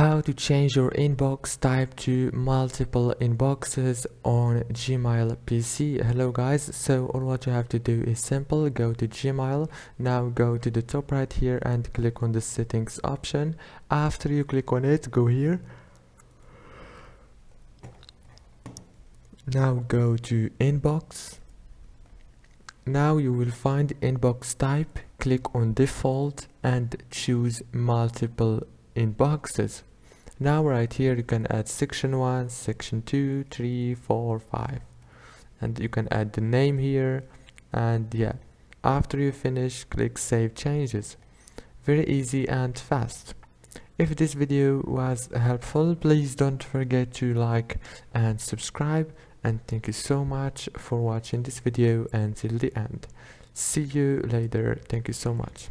How to change your inbox type to multiple inboxes on Gmail PC. Hello guys, so all what you have to do is simple. Go to Gmail, now go to the top right here and click on the settings option. After you click on it, go here. Now go to inbox. Now you will find inbox type, click on default and choose multiple inboxes. Now right here you can add section 1, section 2, 3, 4, 5 and you can add the name here, and yeah, after you finish click save changes. Very easy and fast. If this video was helpful, please don't forget to like and subscribe, and thank you so much for watching this video until the end. See you later. Thank you so much.